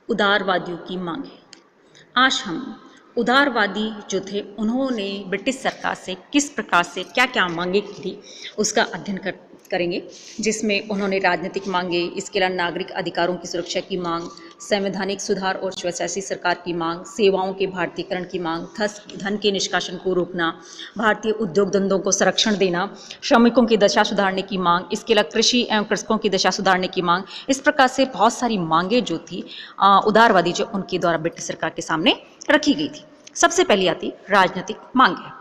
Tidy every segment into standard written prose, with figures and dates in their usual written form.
उदारवादियों की मांगे। आज हम उदारवादी जो थे उन्होंने ब्रिटिश सरकार से किस प्रकार से क्या क्या मांगे की थी उसका अध्ययन करेंगे, जिसमें उन्होंने राजनीतिक मांगे, इसके अलावा नागरिक अधिकारों की सुरक्षा की मांग, संवैधानिक सुधार और स्वशासी सरकार की मांग, सेवाओं के भारतीयकरण की मांग, धन के निष्कासन को रोकना, भारतीय उद्योग धंधों को संरक्षण देना, श्रमिकों की दशा सुधारने की मांग, इसके अलावा कृषि एवं कृषकों की दशा सुधारने की मांग। इस प्रकार से बहुत सारी मांगे जो थी उदारवादी जो उनके द्वारा ब्रिटिश सरकार के सामने रखी गई थी। सबसे पहली आती राजनीतिक मांगे,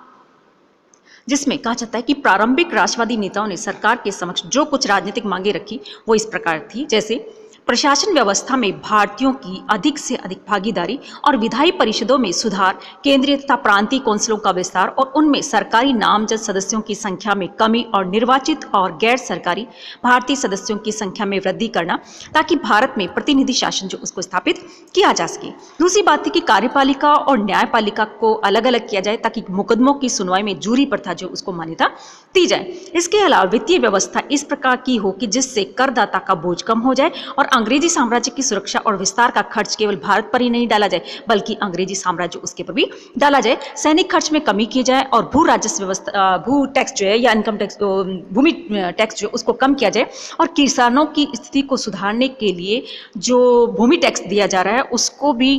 जिसमें कहा जाता है कि प्रारंभिक राष्ट्रवादी नेताओं ने सरकार के समक्ष जो कुछ राजनीतिक मांगे रखी वो इस प्रकार थी, जैसे प्रशासन व्यवस्था में भारतीयों की अधिक से अधिक भागीदारी और विधायी परिषदों में सुधार, केंद्रीय तथा प्रांतीय काउंसिलों का विस्तार और उनमें सरकारी नामजद सदस्यों की संख्या में कमी और निर्वाचित और गैर सरकारी भारतीय सदस्यों की संख्या में वृद्धि करना, ताकि भारत में प्रतिनिधि शासन जो उसको स्थापित किया जा सके। दूसरी बात थी कि कार्यपालिका और न्यायपालिका को अलग अलग किया जाए ताकि मुकदमों की सुनवाई में जूरी प्रथा जो उसको मान्यता दी जाए। इसके अलावा वित्तीय व्यवस्था इस प्रकार की हो कि जिससे करदाता का बोझ कम हो जाए और अंग्रेजी साम्राज्य की सुरक्षा और विस्तार का खर्च केवल भारत पर ही नहीं डाला जाए बल्कि अंग्रेजी साम्राज्य उसके पर भी डाला जाए। सैनिक खर्च में कमी की जाए और भू राजस्व व्यवस्था, भू टैक्स जो है या इनकम टैक्स, भूमि टैक्स जो उसको कम किया जाए और किसानों की स्थिति को सुधारने के लिए जो भूमि टैक्स दिया जा रहा है उसको भी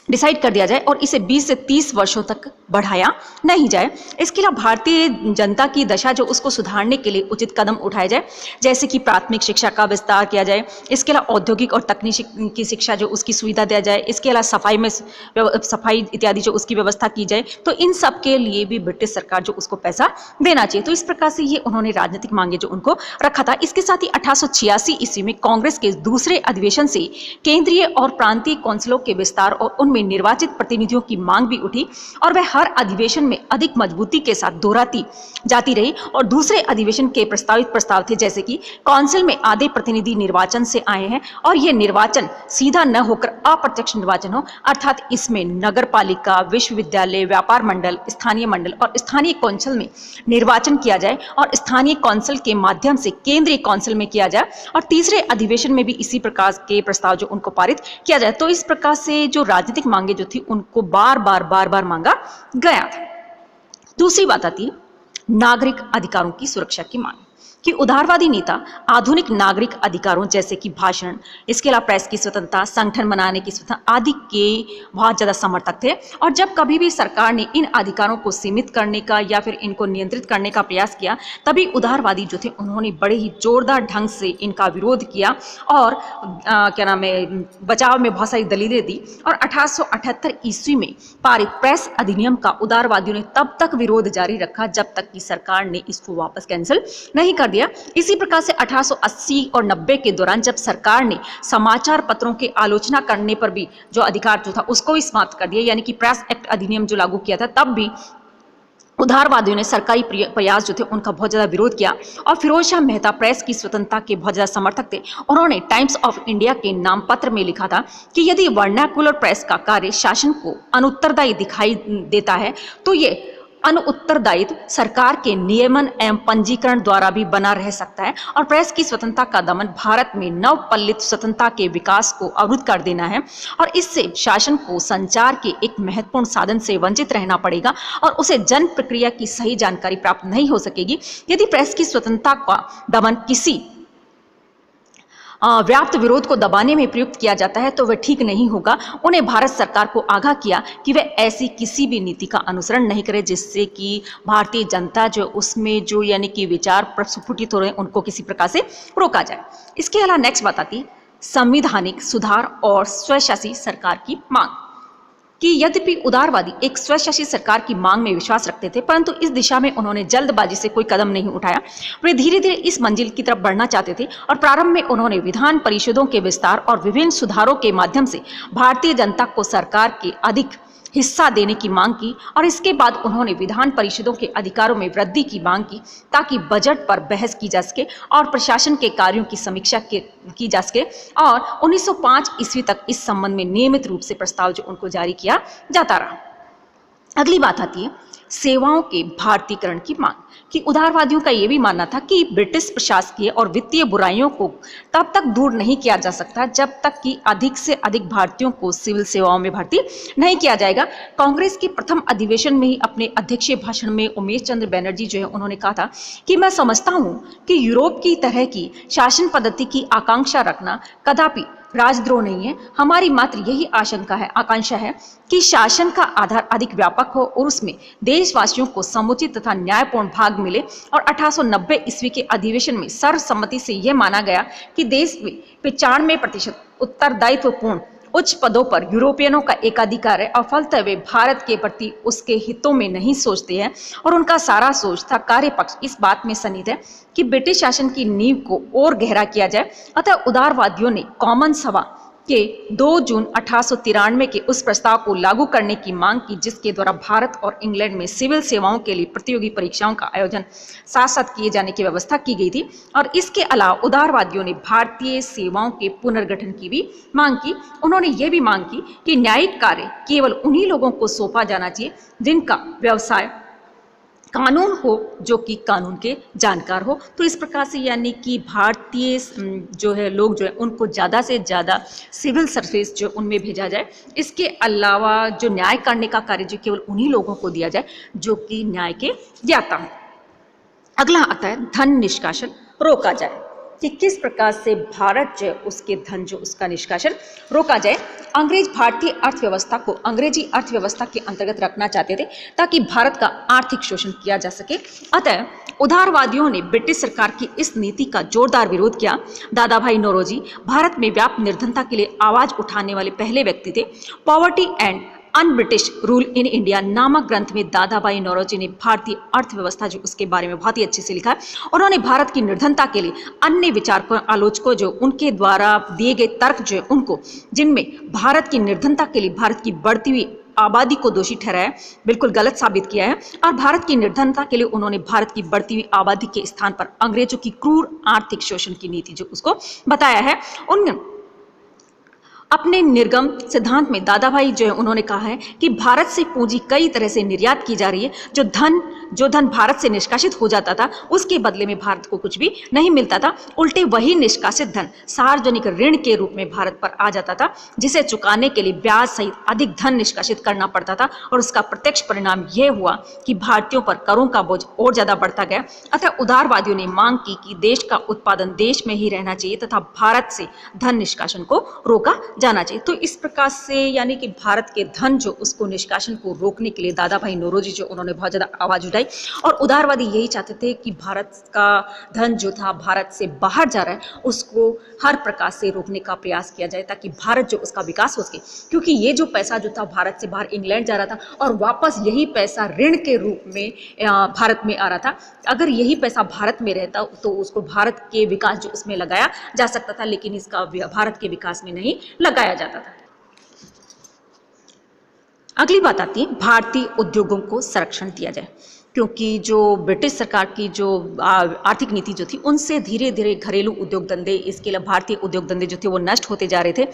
डिसाइड कर दिया जाए और इसे 20 से 30 वर्षों तक बढ़ाया नहीं जाए। इसके अलावा भारतीय जनता की दशा जो उसको सुधारने के लिए उचित कदम उठाए जाए, जैसे कि प्राथमिक शिक्षा का विस्तार किया जाए। इसके अलावा औद्योगिक और तकनीकी शिक्षा जो उसकी सुविधा दिया जाए। इसके अलावा सफाई इत्यादि जो उसकी व्यवस्था की जाए। तो इन सब के लिए भी ब्रिटिश सरकार जो उसको पैसा देना चाहिए। तो इस प्रकार से ये उन्होंने राजनीतिक मांगे जो उनको रखा था। इसके साथ ही 1886 ईस्वी में कांग्रेस के दूसरे अधिवेशन से केंद्रीय और प्रांतीय काउंसिलों के विस्तार और में निर्वाचित प्रतिनिधियों की मांग भी उठी और वह हर अधिवेशन में अधिक मजबूती के साथ दोहराती जाती रही। और दूसरे अधिवेशन के प्रस्तावित प्रस्ताव थे, जैसे कि काउंसिल में आधे प्रतिनिधि निर्वाचन से आए हैं और यह निर्वाचन सीधा न होकर अप्रत्यक्ष निर्वाचन हो, अर्थात इसमें नगर पालिका, विश्वविद्यालय, व्यापार मंडल, स्थानीय मंडल और स्थानीय काउंसिल में निर्वाचन किया जाए और स्थानीय काउंसिल के माध्यम से केंद्रीय काउंसिल में किया जाए। और तीसरे अधिवेशन में भी इसी प्रकार के प्रस्ताव जो उनको पारित किया जाए। तो इस प्रकार से जो राजनीतिक मांगे जो थी उनको बार बार मांगा गया था। दूसरी बात आती नागरिक अधिकारों की सुरक्षा की मांग, कि उदारवादी नेता आधुनिक नागरिक अधिकारों जैसे कि भाषण, इसके अलावा प्रेस की स्वतंत्रता, संगठन बनाने की स्वतंत्रता आदि के बहुत ज़्यादा समर्थक थे। और जब कभी भी सरकार ने इन अधिकारों को सीमित करने का या फिर इनको नियंत्रित करने का प्रयास किया, तभी उदारवादी जो थे उन्होंने बड़े ही जोरदार ढंग से इनका विरोध किया और क्या नाम है, बचाव में बहुत सारी दलीलें दी। और 1878 ईस्वी में पारित प्रेस अधिनियम का उदारवादियों ने तब तक विरोध जारी रखा जब तक कि सरकार ने इसको वापस कैंसिल नहीं कर दिया। इसी प्रकार से 1880 और 90 के दौरान जब सरकार ने समाचार पत्रों के आलोचना करने पर भी जो अधिकार जो था उसको भी समाप्त कर दिया, यानी कि प्रेस एक्ट अधिनियम जो लागू किया था, तब भी उदारवादियों ने सरकारी प्रयास जो थे उनका बहुत ज़्यादा विरोध किया। और फिरोज शाह मेहता प्रेस की स्वतंत्रता के बहुत ज़्यादा समर्थक थे। उन्होंने टाइम्स ऑफ इंडिया के नाम पत्र में लिखा था कि यदि वर्नाकुलर प्रेस का कार्य शासन को अनुत्तरदायी दिखाई देता है तो ये अनुत्तरदायित्व सरकार के नियमन एवं पंजीकरण द्वारा भी बना रह सकता है और प्रेस की स्वतंत्रता का दमन भारत में नवपल्लित स्वतंत्रता के विकास को अवरुद्ध कर देना है और इससे शासन को संचार के एक महत्वपूर्ण साधन से वंचित रहना पड़ेगा और उसे जन प्रक्रिया की सही जानकारी प्राप्त नहीं हो सकेगी। यदि प्रेस की स्वतंत्रता का दमन किसी व्याप्त विरोध को दबाने में प्रयुक्त किया जाता है तो वह ठीक नहीं होगा। उन्हें भारत सरकार को आगाह किया कि वह ऐसी किसी भी नीति का अनुसरण नहीं करे जिससे कि भारतीय जनता जो उसमें जो यानी कि विचार प्रस्फुटित हो रहे हैं उनको किसी प्रकार से रोका जाए। इसके अलावा नेक्स्ट बात आती संवैधानिक सुधार और स्वशासी सरकार की मांग, कि यद्यपि उदारवादी एक स्वशासी सरकार की मांग में विश्वास रखते थे, परंतु इस दिशा में उन्होंने जल्दबाजी से कोई कदम नहीं उठाया। वे धीरे धीरे इस मंजिल की तरफ बढ़ना चाहते थे और प्रारंभ में उन्होंने विधान परिषदों के विस्तार और विभिन्न सुधारों के माध्यम से भारतीय जनता को सरकार के अधिक हिस्सा देने की मांग की और इसके बाद उन्होंने विधान परिषदों के अधिकारों में वृद्धि की मांग की ताकि बजट पर बहस की जा सके और प्रशासन के कार्यों की समीक्षा की जा सके। और 1905 ईस्वी तक इस संबंध में नियमित रूप से प्रस्ताव जो उनको जारी किया जाता रहा। अगली बात आती है सेवाओं के भारतीयकरण की मांग। कि उदारवादियों का यह भी मानना था कि ब्रिटिश प्रशासकीय और वित्तीय बुराइयों को तब तक दूर नहीं किया जा सकता जब तक कि अधिक से अधिक भारतीयों को सिविल सेवाओं में भर्ती नहीं किया जाएगा। कांग्रेस के प्रथम अधिवेशन में ही अपने अध्यक्षीय भाषण में उमेश चंद्र बनर्जी जो है उन्होंने कहा था कि मैं समझता हूं कि यूरोप की तरह की शासन पद्धति की आकांक्षा रखना कदापि राजद्रोह नहीं है। हमारी मात्र यही आकांक्षा है कि शासन का आधार अधिक व्यापक हो और उसमें देशवासियों को समुचित तथा न्यायपूर्ण भाग मिले। और 1890 ईस्वी के अधिवेशन में सर्वसम्मति से यह माना गया कि देश में 95% उत्तरदायित्वपूर्ण उच्च पदों पर यूरोपियनों का एकाधिकार है और फलतः वे भारत के प्रति उसके हितों में नहीं सोचते हैं और उनका सारा सोच था कार्यपक्ष इस बात में सन्निहित है कि ब्रिटिश शासन की नींव को और गहरा किया जाए। अतः उदारवादियों ने कॉमन सभा के 2 जून 1893 के उस प्रस्ताव को लागू करने की मांग की जिसके द्वारा भारत और इंग्लैंड में सिविल सेवाओं के लिए प्रतियोगी परीक्षाओं का आयोजन साथ साथ किए जाने की व्यवस्था की गई थी। और इसके अलावा उदारवादियों ने भारतीय सेवाओं के पुनर्गठन की भी मांग की। उन्होंने ये भी मांग की कि न्यायिक कार्य केवल उन्हीं लोगों को सौंपा जाना चाहिए जिनका व्यवसाय कानून हो, जो कि कानून के जानकार हो। तो इस प्रकार से यानी कि भारतीय जो है लोग जो है उनको ज़्यादा से ज़्यादा सिविल सर्विस जो उनमें भेजा जाए। इसके अलावा जो न्याय करने का कार्य जो केवल उन्हीं लोगों को दिया जाए जो कि न्याय के ज्ञाता हो। अगला आता है धन निष्कासन रोका जाए कि किस प्रकार से भारत जो उसके धन जो उसका निष्कासन रोका जाए। अंग्रेज भारतीय अर्थव्यवस्था को अंग्रेजी अर्थव्यवस्था के अंतर्गत रखना चाहते थे ताकि भारत का आर्थिक शोषण किया जा सके। अतः उदारवादियों ने ब्रिटिश सरकार की इस नीति का जोरदार विरोध किया। दादा भाई नौरोजी भारत में व्याप्त निर्धनता के लिए आवाज उठाने वाले पहले व्यक्ति थे। Poverty and un British rule in India नामक ग्रंथ में दादा भाई नौरोजी ने भारतीय अर्थव्यवस्था जो उसके बारे में बहुत ही अच्छे से लिखा है। उन्होंने भारत की निर्धनता के लिए अन्य विचारकों आलोचकों जो उनके द्वारा दिए गए तर्क जो है उनको जिनमें भारत की निर्धनता के लिए भारत की बढ़ती हुई आबादी को दोषी ठहराया, बिल्कुल गलत साबित किया है। और भारत की निर्धनता के लिए उन्होंने भारत की बढ़ती हुई आबादी के स्थान पर अंग्रेजों की क्रूर आर्थिक शोषण की नीति जो उसको बताया है। उन अपने निर्गम सिद्धांत में दादा भाई जो है उन्होंने कहा है कि भारत से पूंजी कई तरह से निर्यात की जा रही है। जो धन भारत से निष्कासित हो जाता था उसके बदले में भारत को कुछ भी नहीं मिलता था। उल्टे वही निष्कासित धन सार्वजनिक ऋण के रूप में भारत पर आ जाता था जिसे चुकाने के लिए ब्याज सहित अधिक धन निष्कासित करना पड़ता था। और उसका प्रत्यक्ष परिणाम यह हुआ कि भारतीयों पर करों का बोझ और ज्यादा बढ़ता गया। अतः उदारवादियों ने मांग की कि देश का उत्पादन देश में ही रहना चाहिए तथा भारत से धन निष्कासन को रोका जाना चाहिए। तो इस प्रकार से यानी कि भारत के धन जो उसको निष्कासन को रोकने के लिए दादा भाई नौरोजी जो उन्होंने बहुत ज्यादा आवाज उठाई। और उदारवादी यही चाहते थे कि भारत का धन जो था भारत से बाहर जा रहा है उसको हर प्रकार से रोकने का प्रयास किया जाए ताकि भारत जो उसका विकास हो सके। क्योंकि ये जो पैसा जो था भारत से बाहर इंग्लैंड जा रहा था और वापस यही पैसा ऋण के रूप में भारत में आ रहा था। अगर यही पैसा भारत में रहता तो उसको भारत के विकास जो उसमें लगाया जा सकता था, लेकिन इसका भारत के विकास में नहीं लगाया जाता था। अगली बात आती है भारतीय उद्योगों को संरक्षण दिया जाए। क्योंकि जो ब्रिटिश सरकार की जो आर्थिक नीति जो थी उनसे धीरे धीरे घरेलू उद्योग धंधे, इसके अलावा भारतीय उद्योग धंधे जो थे वो नष्ट होते जा रहे थे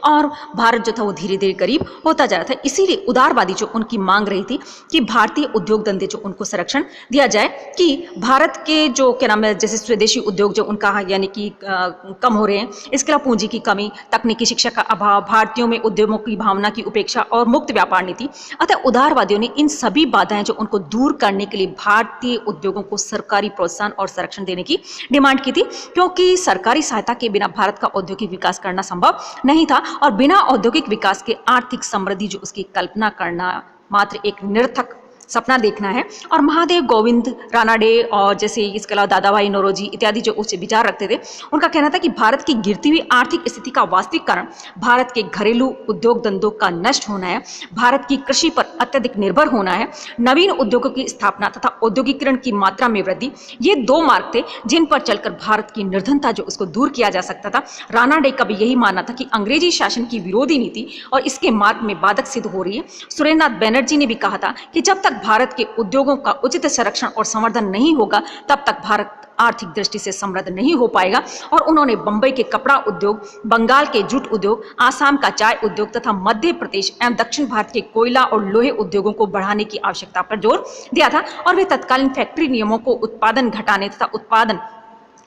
और भारत जो था वो धीरे धीरे गरीब होता जा रहा था। इसीलिए उदारवादी जो उनकी मांग रही थी कि भारतीय उद्योग धंधे जो उनको संरक्षण दिया जाए कि भारत के जो क्या नाम है जैसे स्वदेशी उद्योग जो उनका यानी कि कम हो रहे हैं, इसके अलावा पूंजी की कमी, तकनीकी शिक्षा का अभाव, भारतीयों में उद्यमों की भावना की उपेक्षा और मुक्त व्यापार नीति। अतः उदारवादियों ने इन सभी बाधाएं जो उनको दूर करने लिए भारतीय उद्योगों को सरकारी प्रोत्साहन और संरक्षण देने की डिमांड की थी। क्योंकि सरकारी सहायता के बिना भारत का औद्योगिक विकास करना संभव नहीं था और बिना औद्योगिक विकास के आर्थिक समृद्धि जो उसकी कल्पना करना मात्र एक निरर्थक सपना देखना है। और महादेव गोविंद रानाडे और जैसे इसके अलावा दादा भाई नौरोजी इत्यादि जो उच्च विचार रखते थे, उनका कहना था कि भारत की गिरती हुई आर्थिक स्थिति का वास्तविक कारण भारत के घरेलू उद्योग धंधों का नष्ट होना है, भारत की कृषि पर अत्यधिक निर्भर होना है, नवीन उद्योगों की स्थापना तथा औद्योगिकरण की मात्रा में वृद्धि। ये 2 मार्ग थे जिन पर चलकर भारत की निर्धनता जो उसको दूर किया जा सकता था। रानाडे का भी यही मानना था कि अंग्रेजी शासन की विरोधी नीति और इसके मार्ग में बाधक सिद्ध हो रही है। सुरेंद्रनाथ बनर्जी ने भी कहा था कि जब तक तक भारत के उद्योगों का उचित संरक्षण और संवर्धन नहीं होगा तब तक भारत आर्थिक दृष्टि से समृद्ध नहीं हो पाएगा। और उन्होंने बंबई के कपड़ा उद्योग, बंगाल के जूट उद्योग, आसाम का चाय उद्योग तथा मध्य प्रदेश एवं दक्षिण भारत के कोयला और लोहे उद्योगों को बढ़ाने की आवश्यकता पर जोर दिया था। और वे तत्कालीन फैक्ट्री नियमों को उत्पादन घटाने तथा उत्पादन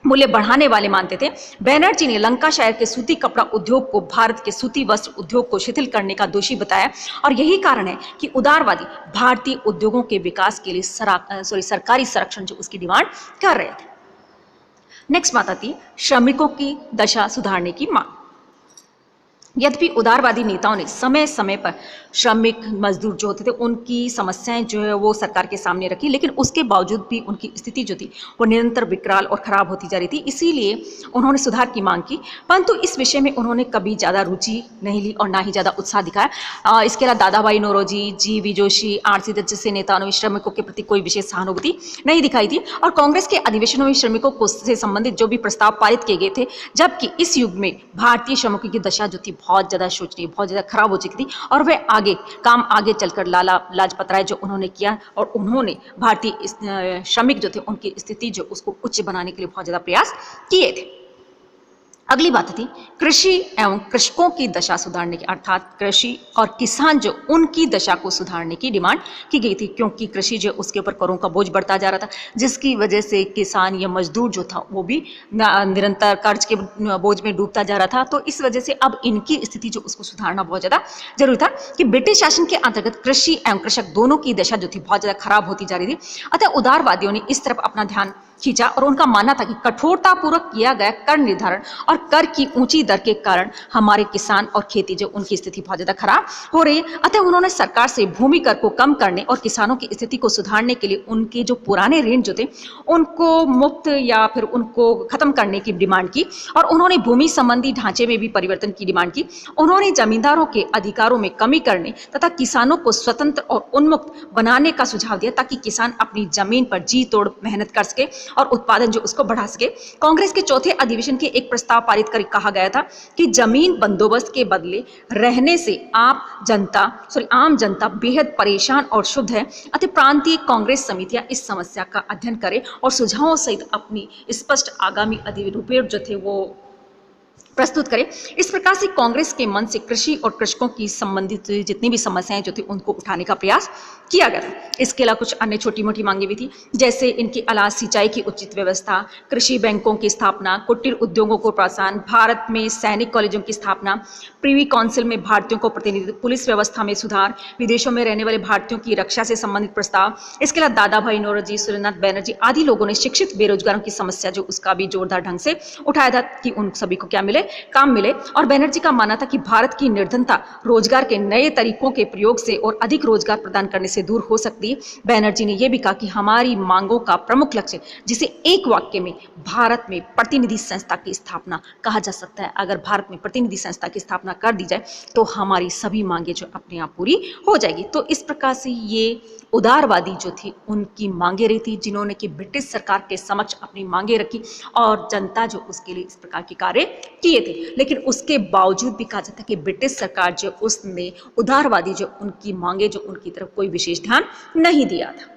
मूल्य बढ़ाने वाले मानते थे। बैनर्जी ने लंकाशायर के सूती कपड़ा उद्योग को भारत के सूती वस्त्र उद्योग को शिथिल करने का दोषी बताया और यही कारण है कि उदारवादी भारतीय उद्योगों के विकास के लिए सरकारी संरक्षण जो उसकी डिमांड कर रहे थे। नेक्स्ट बात आती है श्रमिकों की दशा सुधारने की मांग। यद्यपि उदारवादी नेताओं ने समय समय पर श्रमिक मजदूर जो होते थे उनकी समस्याएं जो है वो सरकार के सामने रखी, लेकिन उसके बावजूद भी उनकी स्थिति जो थी वो निरंतर विकराल और खराब होती जा रही थी। इसीलिए उन्होंने सुधार की मांग की, परंतु इस विषय में उन्होंने कभी ज़्यादा रुचि नहीं ली और ना ही ज़्यादा उत्साह दिखाया। इसके अलावा दादा भाई नौरोजी, जी.वी. जोशी, आर.सी. दत्त जैसे नेताओं ने श्रमिकों के प्रति कोई विशेष सहानुभूति नहीं दिखाई थी और कांग्रेस के अधिवेशनों में श्रमिकों से संबंधित जो भी प्रस्ताव पारित किए गए थे, जबकि इस युग में भारतीय श्रमिकों की दशा जो थी बहुत ज़्यादा शोचनीय, बहुत ज़्यादा खराब हो चुकी थी और वे आगे चलकर लाला लाजपत राय जो उन्होंने किया और उन्होंने भारतीय श्रमिक जो थे उनकी स्थिति जो उसको उच्च बनाने के लिए बहुत ज़्यादा प्रयास किए थे। अगली बात थी कृषि एवं कृषकों की दशा सुधारने की, अर्थात कृषि और किसान जो उनकी दशा को सुधारने की डिमांड की गई थी, क्योंकि कृषि जो उसके ऊपर करों का बोझ बढ़ता जा रहा था, जिसकी वजह से किसान या मजदूर जो था वो भी निरंतर कर्ज के बोझ में डूबता जा रहा था। तो इस वजह से अब इनकी स्थिति जो उसको सुधारना बहुत ज़्यादा जरूरी था कि ब्रिटिश शासन के अंतर्गत कृषि एवं कृषक दोनों की दशा जो थी बहुत ज़्यादा खराब होती जा रही थी। अतः उदारवादियों ने इस तरफ अपना ध्यान खींचा और उनका मानना था कि कठोरतापूर्वक किया गया कर निर्धारण और कर की ऊंची दर के कारण हमारे किसान और खेती जो उनकी स्थिति बहुत ज्यादा खराब हो रही है। अतः उन्होंने सरकार से भूमि कर को कम करने और किसानों की स्थिति को सुधारने के लिए उनके जो पुराने ऋण जो थे उनको मुक्त या फिर उनको खत्म करने की डिमांड की और उन्होंने भूमि संबंधी ढांचे में भी परिवर्तन की डिमांड की। उन्होंने जमींदारों के अधिकारों में कमी करने तथा किसानों को स्वतंत्र और उन्मुक्त बनाने का सुझाव दिया ताकि किसान अपनी जमीन पर जी तोड़ मेहनत कर सके और उत्पादन जो उसको बढ़ा सके। कांग्रेस के चौथे अधिवेशन के एक प्रस्ताव पारित कर कहा गया था कि जमीन बंदोबस्त के बदले रहने से आम जनता बेहद परेशान और शुद्ध है। अतः प्रांतीय कांग्रेस समितियां इस समस्या का अध्ययन करें और सुझावों सहित अपनी स्पष्ट आगामी अधिरूप जो थे वो प्रस्तुत करें। इस प्रकार से कांग्रेस के मन से कृषि और कृषकों की संबंधित जितनी भी समस्याएं जो थी उनको उठाने का प्रयास किया गया था। इसके अलावा कुछ अन्य छोटी मोटी मांगे भी थी, जैसे इनके अलावा सिंचाई की उचित व्यवस्था, कृषि बैंकों की स्थापना, कुटीर उद्योगों को प्रोत्साहन, भारत में सैनिक कॉलेजों की स्थापना, प्रीवी काउंसिल में भारतीयों को प्रतिनिधित्व, पुलिस व्यवस्था में सुधार, विदेशों में रहने वाले भारतीयों की रक्षा से संबंधित प्रस्ताव। इसके अलावा दादा भाई नौरोजी, सूर्यनाथ बैनर्जी आदि लोगों ने शिक्षित बेरोजगारों की समस्या जो उसका भी जोरदार ढंग से उठाया था कि उन सभी को क्या मिले, काम मिले। और बैनर्जी का मानना था कि भारत की निर्धनता रोजगार के नए तरीकों के प्रयोग से और अधिक रोजगार प्रदान करने से दूर हो सकती है। बैनर्जी ने यह भी कहा कि हमारी मांगों का प्रमुख लक्ष्य, जिसे एक वाक्य में भारत में प्रतिनिधि संस्था की स्थापना कहा जा सकता है, अगर भारत में प्रतिनिधि संस्था की स्थापना कर दी जाए तो हमारी सभी मांगे जो अपने आप पूरी हो जाएगी। तो इस प्रकार से ये उदारवादी जो थी उनकी मांगे रही थी, जिन्होंने कि ब्रिटिश सरकार के समक्ष अपनी मांगे रखी और जनता जो उसके लिए इस प्रकार के कार्य किए थे। लेकिन उसके बावजूद भी कहा जाता है कि ब्रिटिश सरकार जो उसने उदारवादी जो उनकी मांगे जो उनकी तरफ कोई विशेष ध्यान नहीं दिया था।